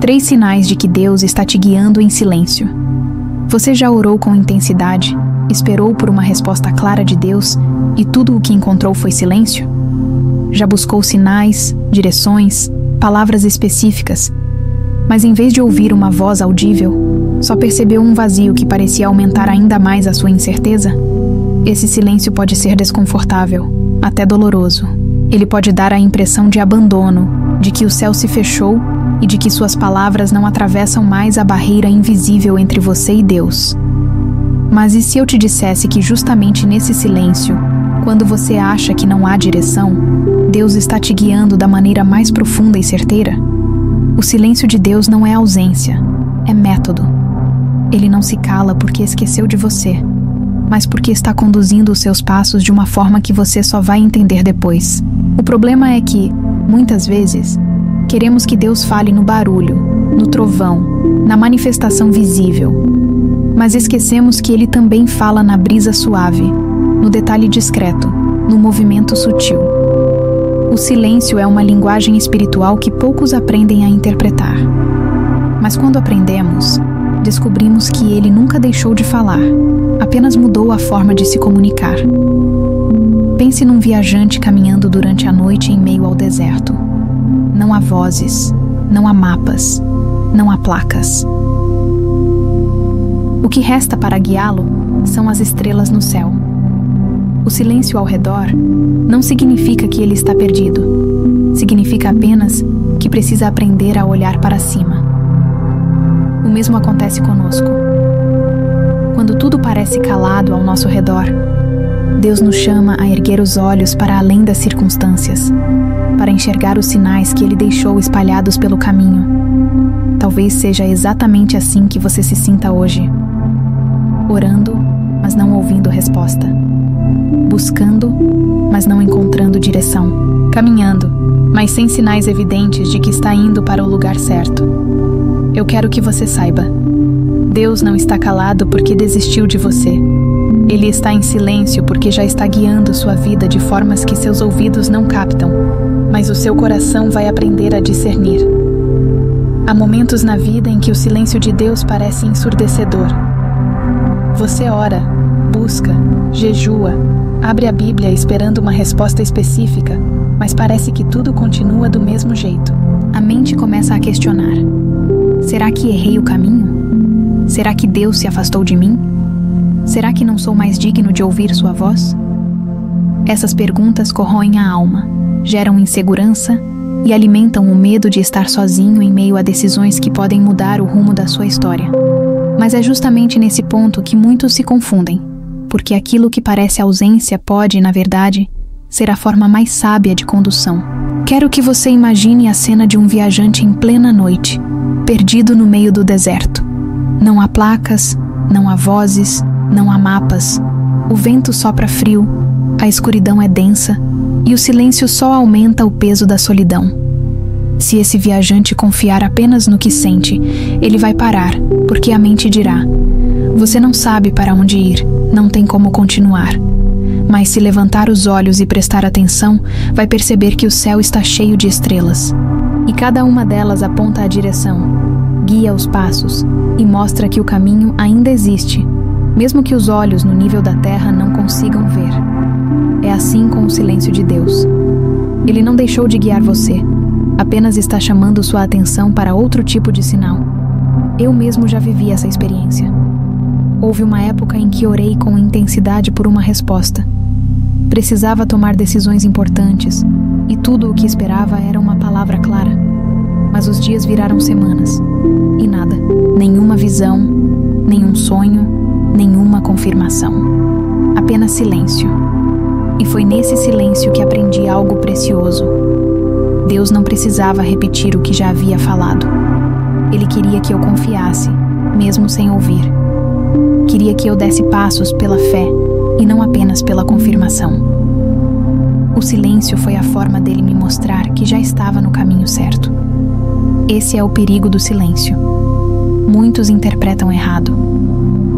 3 sinais de que Deus está te guiando em silêncio. Você já orou com intensidade, esperou por uma resposta clara de Deus e tudo o que encontrou foi silêncio? Já buscou sinais, direções, palavras específicas, mas em vez de ouvir uma voz audível, só percebeu um vazio que parecia aumentar ainda mais a sua incerteza? Esse silêncio pode ser desconfortável, até doloroso. Ele pode dar a impressão de abandono, de que o céu se fechou e de que suas palavras não atravessam mais a barreira invisível entre você e Deus. Mas e se eu te dissesse que justamente nesse silêncio, quando você acha que não há direção, Deus está te guiando da maneira mais profunda e certeira? O silêncio de Deus não é ausência, é método. Ele não se cala porque esqueceu de você, mas porque está conduzindo os seus passos de uma forma que você só vai entender depois. O problema é que, muitas vezes, queremos que Deus fale no barulho, no trovão, na manifestação visível. Mas esquecemos que Ele também fala na brisa suave, no detalhe discreto, no movimento sutil. O silêncio é uma linguagem espiritual que poucos aprendem a interpretar. Mas quando aprendemos, descobrimos que Ele nunca deixou de falar, apenas mudou a forma de se comunicar. Pense num viajante caminhando durante a noite em meio ao deserto. Não há vozes, não há mapas, não há placas. O que resta para guiá-lo são as estrelas no céu. O silêncio ao redor não significa que ele está perdido. Significa apenas que precisa aprender a olhar para cima. O mesmo acontece conosco. Quando tudo parece calado ao nosso redor, Deus nos chama a erguer os olhos para além das circunstâncias, para enxergar os sinais que Ele deixou espalhados pelo caminho. Talvez seja exatamente assim que você se sinta hoje. Orando, mas não ouvindo resposta. Buscando, mas não encontrando direção. Caminhando, mas sem sinais evidentes de que está indo para o lugar certo. Eu quero que você saiba: Deus não está calado porque desistiu de você. Ele está em silêncio porque já está guiando sua vida de formas que seus ouvidos não captam, mas o seu coração vai aprender a discernir. Há momentos na vida em que o silêncio de Deus parece ensurdecedor. Você ora, busca, jejua, abre a Bíblia esperando uma resposta específica, mas parece que tudo continua do mesmo jeito. A mente começa a questionar: será que errei o caminho? Será que Deus se afastou de mim? Será que não sou mais digno de ouvir sua voz? Essas perguntas corroem a alma, geram insegurança e alimentam o medo de estar sozinho em meio a decisões que podem mudar o rumo da sua história. Mas é justamente nesse ponto que muitos se confundem, porque aquilo que parece ausência pode, na verdade, ser a forma mais sábia de condução. Quero que você imagine a cena de um viajante em plena noite, perdido no meio do deserto. Não há placas, não há vozes, não há mapas. O vento sopra frio, a escuridão é densa e o silêncio só aumenta o peso da solidão. Se esse viajante confiar apenas no que sente, ele vai parar, porque a mente dirá: você não sabe para onde ir, não tem como continuar. Mas se levantar os olhos e prestar atenção, vai perceber que o céu está cheio de estrelas. E cada uma delas aponta a direção, guia os passos e mostra que o caminho ainda existe, mesmo que os olhos no nível da terra não consigam ver. É assim com o silêncio de Deus. Ele não deixou de guiar você, apenas está chamando sua atenção para outro tipo de sinal. Eu mesmo já vivi essa experiência. Houve uma época em que orei com intensidade por uma resposta. Precisava tomar decisões importantes, e tudo o que esperava era uma palavra clara. Mas os dias viraram semanas, e nada. Nenhuma visão, nenhum sonho, nenhuma confirmação. Apenas silêncio. E foi nesse silêncio que aprendi algo precioso. Deus não precisava repetir o que já havia falado. Ele queria que eu confiasse, mesmo sem ouvir. Queria que eu desse passos pela fé e não apenas pela confirmação. O silêncio foi a forma dele me mostrar que já estava no caminho certo. Esse é o perigo do silêncio. Muitos interpretam errado.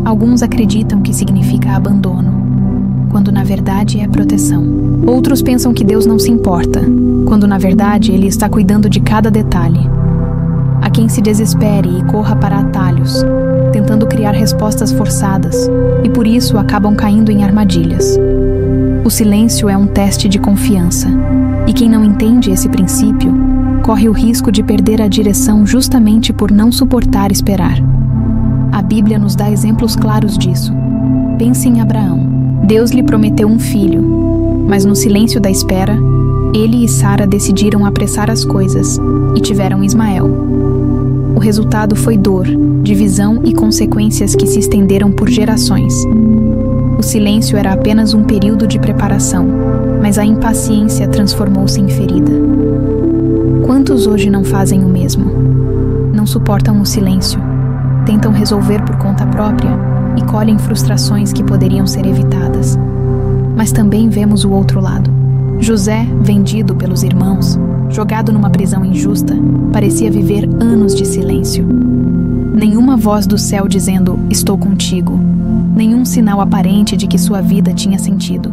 Alguns acreditam que significa abandono, quando na verdade é proteção. Outros pensam que Deus não se importa, quando na verdade Ele está cuidando de cada detalhe. quem se desespere e corra para atalhos, tentando criar respostas forçadas, e por isso acabam caindo em armadilhas. O silêncio é um teste de confiança, e quem não entende esse princípio corre o risco de perder a direção justamente por não suportar esperar. A Bíblia nos dá exemplos claros disso. Pense em Abraão. Deus lhe prometeu um filho, mas no silêncio da espera, ele e Sara decidiram apressar as coisas e tiveram Ismael. O resultado foi dor, divisão e consequências que se estenderam por gerações. O silêncio era apenas um período de preparação, mas a impaciência transformou-se em ferida. Quantos hoje não fazem o mesmo? Não suportam o silêncio, tentam resolver por conta própria e colhem frustrações que poderiam ser evitadas. Mas também vemos o outro lado. José, vendido pelos irmãos, jogado numa prisão injusta, parecia viver anos de silêncio. Nenhuma voz do céu dizendo, estou contigo, nenhum sinal aparente de que sua vida tinha sentido.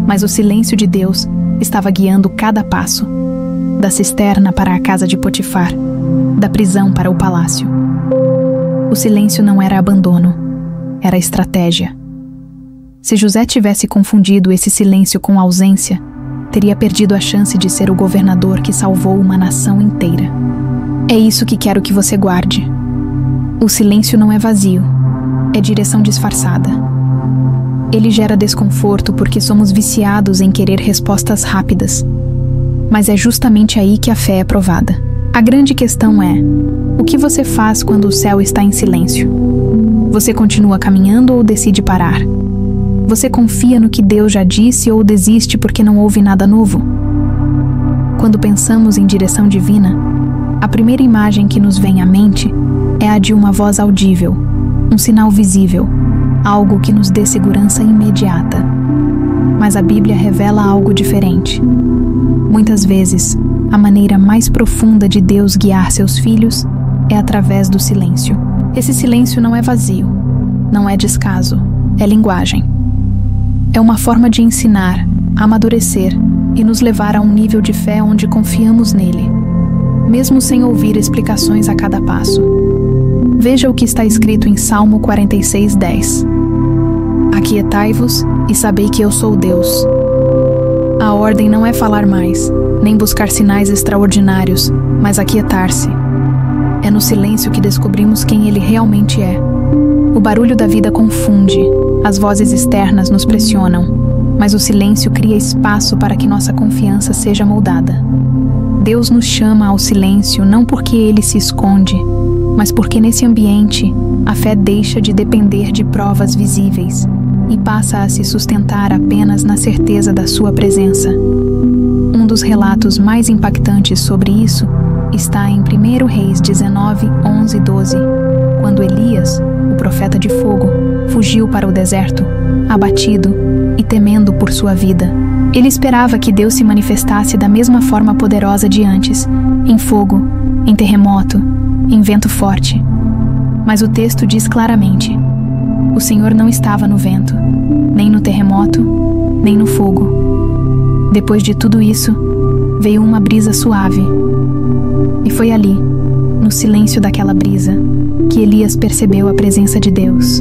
Mas o silêncio de Deus estava guiando cada passo, da cisterna para a casa de Potifar, da prisão para o palácio. O silêncio não era abandono, era estratégia. Se José tivesse confundido esse silêncio com ausência, teria perdido a chance de ser o governador que salvou uma nação inteira. É isso que quero que você guarde. O silêncio não é vazio, é direção disfarçada. Ele gera desconforto porque somos viciados em querer respostas rápidas. Mas é justamente aí que a fé é provada. A grande questão é: o que você faz quando o céu está em silêncio? Você continua caminhando ou decide parar? Você confia no que Deus já disse ou desiste porque não houve nada novo? Quando pensamos em direção divina, a primeira imagem que nos vem à mente é a de uma voz audível, um sinal visível, algo que nos dê segurança imediata. Mas a Bíblia revela algo diferente. Muitas vezes, a maneira mais profunda de Deus guiar seus filhos é através do silêncio. Esse silêncio não é vazio, não é descaso, é linguagem. É uma forma de ensinar, amadurecer e nos levar a um nível de fé onde confiamos nele, mesmo sem ouvir explicações a cada passo. Veja o que está escrito em Salmo 46:10. Aquietai-vos e sabei que eu sou Deus. A ordem não é falar mais, nem buscar sinais extraordinários, mas aquietar-se. É no silêncio que descobrimos quem ele realmente é. O barulho da vida confunde, as vozes externas nos pressionam, mas o silêncio cria espaço para que nossa confiança seja moldada. Deus nos chama ao silêncio não porque ele se esconde, mas porque nesse ambiente a fé deixa de depender de provas visíveis e passa a se sustentar apenas na certeza da sua presença. Um dos relatos mais impactantes sobre isso está em 1 Reis 19, 11 e 12, quando Elias, o profeta de fogo, fugiu para o deserto, abatido e temendo por sua vida. Ele esperava que Deus se manifestasse da mesma forma poderosa de antes, em fogo, em terremoto, em vento forte. Mas o texto diz claramente: o Senhor não estava no vento, nem no terremoto, nem no fogo. Depois de tudo isso, veio uma brisa suave. E foi ali, no silêncio daquela brisa, que Elias percebeu a presença de Deus.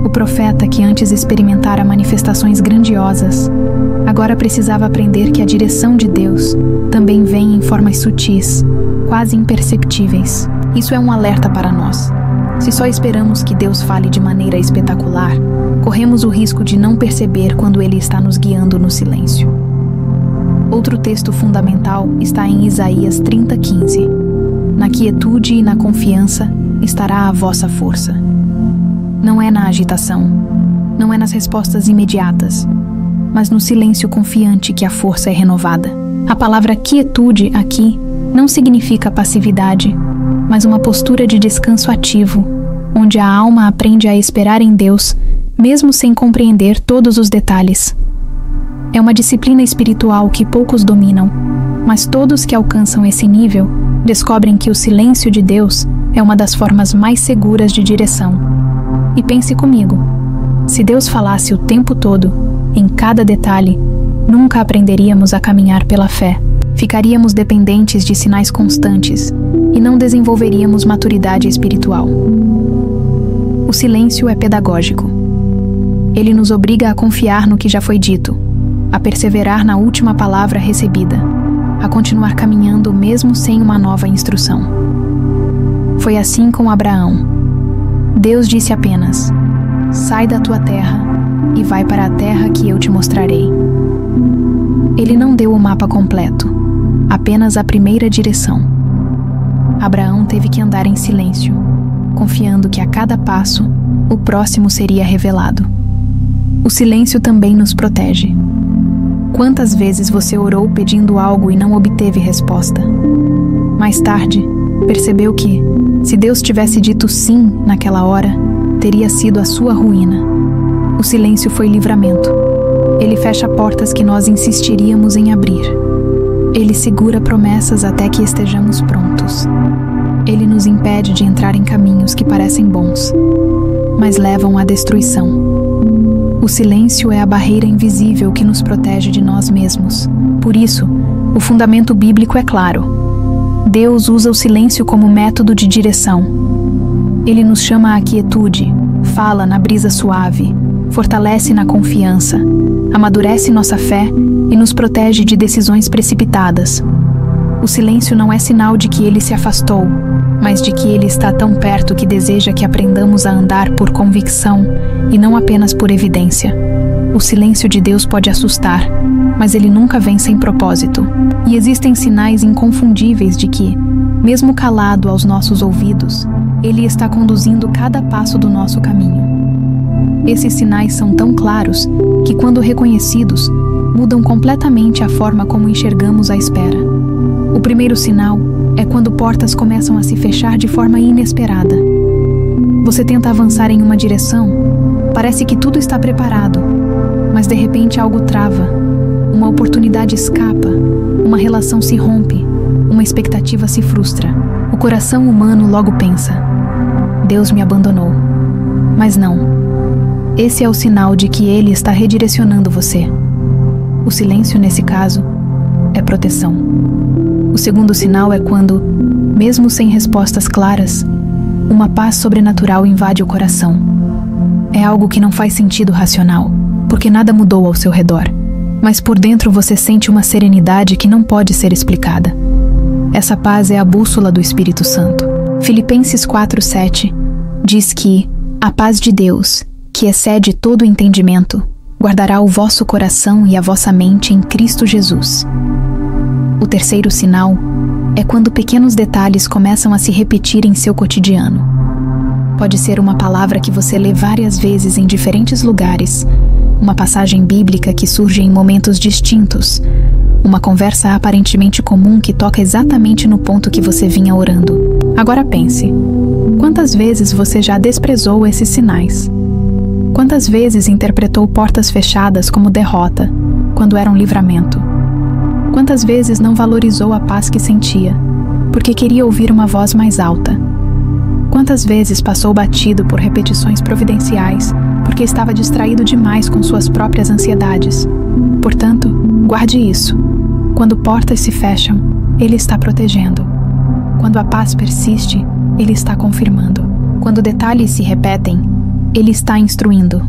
O profeta, que antes experimentara manifestações grandiosas, agora precisava aprender que a direção de Deus também vem em formas sutis, quase imperceptíveis. Isso é um alerta para nós. Se só esperamos que Deus fale de maneira espetacular, corremos o risco de não perceber quando Ele está nos guiando no silêncio. Outro texto fundamental está em Isaías 30:15. Na quietude e na confiança estará a vossa força. Não é na agitação, não é nas respostas imediatas, mas no silêncio confiante que a força é renovada. A palavra quietude aqui não significa passividade, mas uma postura de descanso ativo, onde a alma aprende a esperar em Deus, mesmo sem compreender todos os detalhes. É uma disciplina espiritual que poucos dominam, mas todos que alcançam esse nível descobrem que o silêncio de Deus é uma das formas mais seguras de direção. E pense comigo, se Deus falasse o tempo todo, em cada detalhe, nunca aprenderíamos a caminhar pela fé. ficaríamos dependentes de sinais constantes e não desenvolveríamos maturidade espiritual. O silêncio é pedagógico. Ele nos obriga a confiar no que já foi dito, a perseverar na última palavra recebida, a continuar caminhando mesmo sem uma nova instrução. Foi assim com Abraão. Deus disse apenas: sai da tua terra e vai para a terra que eu te mostrarei. Ele não deu o mapa completo, apenas a primeira direção. Abraão teve que andar em silêncio, confiando que a cada passo, o próximo seria revelado. O silêncio também nos protege. Quantas vezes você orou pedindo algo e não obteve resposta? Mais tarde, percebeu que, se Deus tivesse dito sim naquela hora, teria sido a sua ruína. O silêncio foi livramento. Ele fecha portas que nós insistiríamos em abrir. Ele segura promessas até que estejamos prontos. Ele nos impede de entrar em caminhos que parecem bons, mas levam à destruição. O silêncio é a barreira invisível que nos protege de nós mesmos. Por isso, o fundamento bíblico é claro. Deus usa o silêncio como método de direção. Ele nos chama à quietude, fala na brisa suave, fortalece na confiança, amadurece nossa fé e nos protege de decisões precipitadas. O silêncio não é sinal de que ele se afastou, mas de que ele está tão perto que deseja que aprendamos a andar por convicção e não apenas por evidência. O silêncio de Deus pode assustar, mas ele nunca vem sem propósito. E existem sinais inconfundíveis de que, mesmo calado aos nossos ouvidos, ele está conduzindo cada passo do nosso caminho. Esses sinais são tão claros que, quando reconhecidos, mudam completamente a forma como enxergamos a espera. O primeiro sinal é quando portas começam a se fechar de forma inesperada. Você tenta avançar em uma direção, parece que tudo está preparado, mas de repente algo trava, uma oportunidade escapa, uma relação se rompe, uma expectativa se frustra. O coração humano logo pensa: Deus me abandonou. Mas não. Esse é o sinal de que Ele está redirecionando você. O silêncio, nesse caso, é proteção. O segundo sinal é quando, mesmo sem respostas claras, uma paz sobrenatural invade o coração. É algo que não faz sentido racional, porque nada mudou ao seu redor, mas por dentro você sente uma serenidade que não pode ser explicada. Essa paz é a bússola do Espírito Santo. Filipenses 4:7 diz que a paz de Deus, que excede todo o entendimento, guardará o vosso coração e a vossa mente em Cristo Jesus. O terceiro sinal é quando pequenos detalhes começam a se repetir em seu cotidiano. Pode ser uma palavra que você lê várias vezes em diferentes lugares, uma passagem bíblica que surge em momentos distintos, uma conversa aparentemente comum que toca exatamente no ponto que você vinha orando. Agora pense, quantas vezes você já desprezou esses sinais? Quantas vezes interpretou portas fechadas como derrota, quando era um livramento? Quantas vezes não valorizou a paz que sentia, porque queria ouvir uma voz mais alta? Quantas vezes passou batido por repetições providenciais, porque estava distraído demais com suas próprias ansiedades? Portanto, guarde isso. Quando portas se fecham, Ele está protegendo. Quando a paz persiste, Ele está confirmando. Quando detalhes se repetem, Ele está instruindo.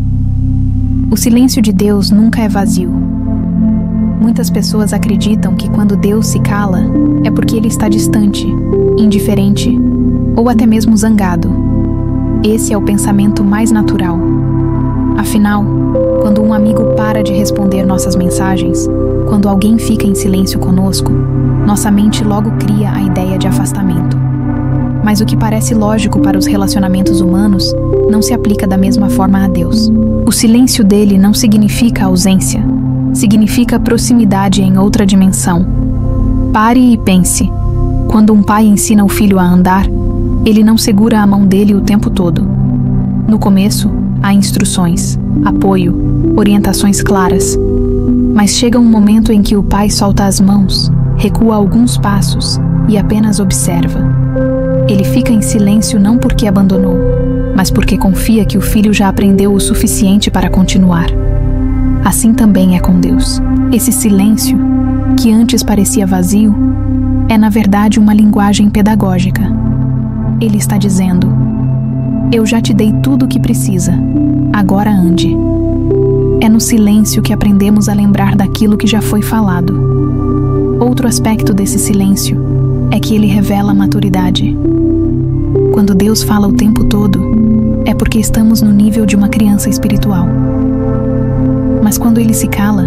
O silêncio de Deus nunca é vazio. Muitas pessoas acreditam que quando Deus se cala, é porque Ele está distante, indiferente ou até mesmo zangado. Esse é o pensamento mais natural. Afinal, quando um amigo para de responder nossas mensagens, quando alguém fica em silêncio conosco, nossa mente logo cria a ideia de afastamento. Mas o que parece lógico para os relacionamentos humanos não se aplica da mesma forma a Deus. O silêncio dele não significa ausência, significa proximidade em outra dimensão. Pare e pense. Quando um pai ensina o filho a andar, ele não segura a mão dele o tempo todo. No começo, há instruções, apoio, orientações claras. Mas chega um momento em que o pai solta as mãos, recua alguns passos e apenas observa. Ele fica em silêncio não porque abandonou, mas porque confia que o filho já aprendeu o suficiente para continuar. Assim também é com Deus. Esse silêncio que antes parecia vazio, é na verdade uma linguagem pedagógica. Ele está dizendo: eu já te dei tudo o que precisa, agora ande. É no silêncio que aprendemos a lembrar daquilo que já foi falado. Outro aspecto desse silêncio é que ele revela a maturidade. Quando Deus fala o tempo todo, é porque estamos no nível de uma criança espiritual. Mas quando ele se cala,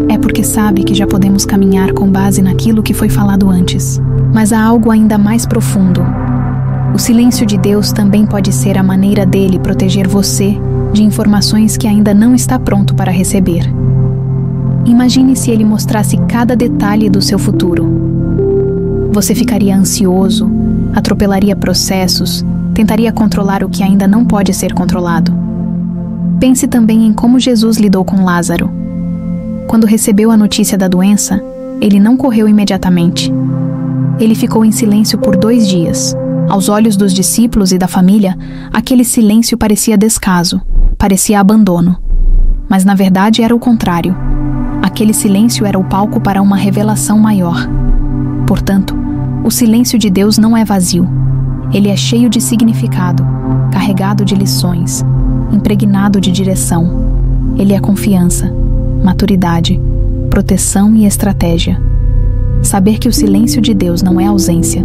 é porque sabe que já podemos caminhar com base naquilo que foi falado antes. Mas há algo ainda mais profundo. O silêncio de Deus também pode ser a maneira dele proteger você de informações que ainda não está pronto para receber. Imagine se ele mostrasse cada detalhe do seu futuro. Você ficaria ansioso, atropelaria processos, tentaria controlar o que ainda não pode ser controlado. Pense também em como Jesus lidou com Lázaro. Quando recebeu a notícia da doença, ele não correu imediatamente. Ele ficou em silêncio por 2 dias. Aos olhos dos discípulos e da família, aquele silêncio parecia descaso, parecia abandono. Mas na verdade era o contrário. Aquele silêncio era o palco para uma revelação maior. Portanto, o silêncio de Deus não é vazio. Ele é cheio de significado, carregado de lições, impregnado de direção. Ele é confiança, maturidade, proteção e estratégia. Saber que o silêncio de Deus não é ausência,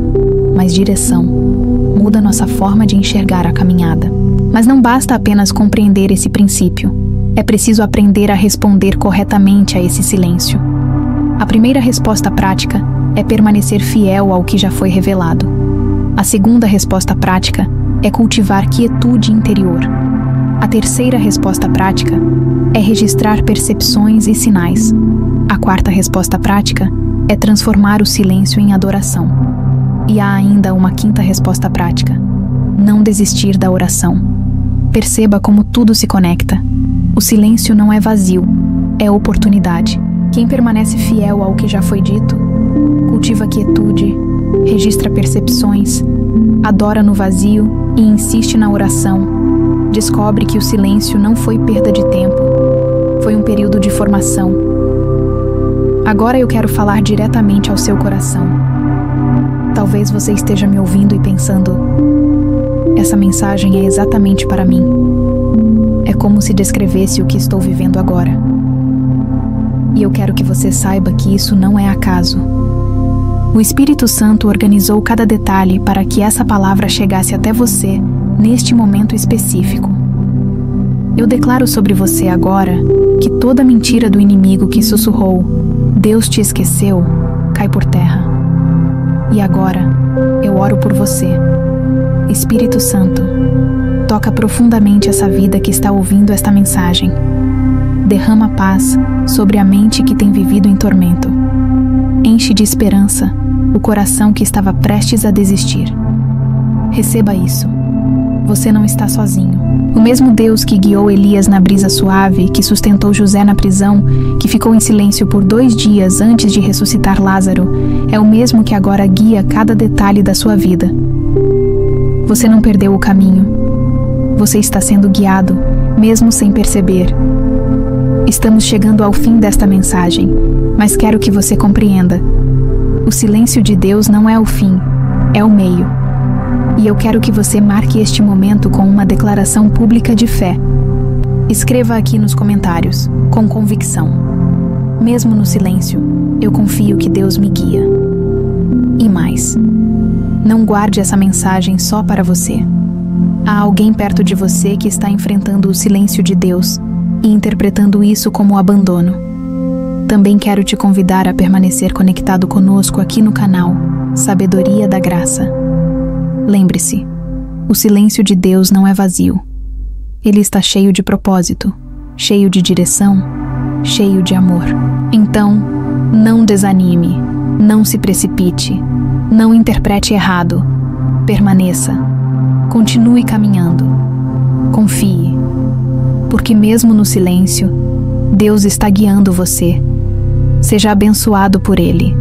mas direção, muda nossa forma de enxergar a caminhada. Mas não basta apenas compreender esse princípio. É preciso aprender a responder corretamente a esse silêncio. A primeira resposta prática é permanecer fiel ao que já foi revelado. A segunda resposta prática é cultivar quietude interior. A terceira resposta prática é registrar percepções e sinais. A quarta resposta prática é transformar o silêncio em adoração. E há ainda uma quinta resposta prática: não desistir da oração. Perceba como tudo se conecta. O silêncio não é vazio, é oportunidade. Quem permanece fiel ao que já foi dito, cultiva quietude, registra percepções, adora no vazio e insiste na oração, descobre que o silêncio não foi perda de tempo, foi um período de formação. Agora eu quero falar diretamente ao seu coração. Talvez você esteja me ouvindo e pensando: essa mensagem é exatamente para mim. É como se descrevesse o que estou vivendo agora. E eu quero que você saiba que isso não é acaso. O Espírito Santo organizou cada detalhe para que essa palavra chegasse até você neste momento específico. Eu declaro sobre você agora que toda mentira do inimigo que sussurrou "Deus te esqueceu" cai por terra. E agora, eu oro por você. Espírito Santo, toca profundamente essa vida que está ouvindo esta mensagem. Derrama paz sobre a mente que tem vivido em tormento. Enche de esperança o coração que estava prestes a desistir. Receba isso. Você não está sozinho. O mesmo Deus que guiou Elias na brisa suave, que sustentou José na prisão, que ficou em silêncio por 2 dias antes de ressuscitar Lázaro, é o mesmo que agora guia cada detalhe da sua vida. Você não perdeu o caminho. Você está sendo guiado, mesmo sem perceber. Estamos chegando ao fim desta mensagem, mas quero que você compreenda. O silêncio de Deus não é o fim, é o meio. E eu quero que você marque este momento com uma declaração pública de fé. Escreva aqui nos comentários, com convicção: mesmo no silêncio, eu confio que Deus me guia. E mais, não guarde essa mensagem só para você. Há alguém perto de você que está enfrentando o silêncio de Deus e interpretando isso como abandono. Também quero te convidar a permanecer conectado conosco aqui no canal Sabedoria da Graça. Lembre-se, o silêncio de Deus não é vazio. Ele está cheio de propósito, cheio de direção, cheio de amor. Então, não desanime, não se precipite, não interprete errado. Permaneça, continue caminhando, confie, porque mesmo no silêncio, Deus está guiando você. Seja abençoado por Ele.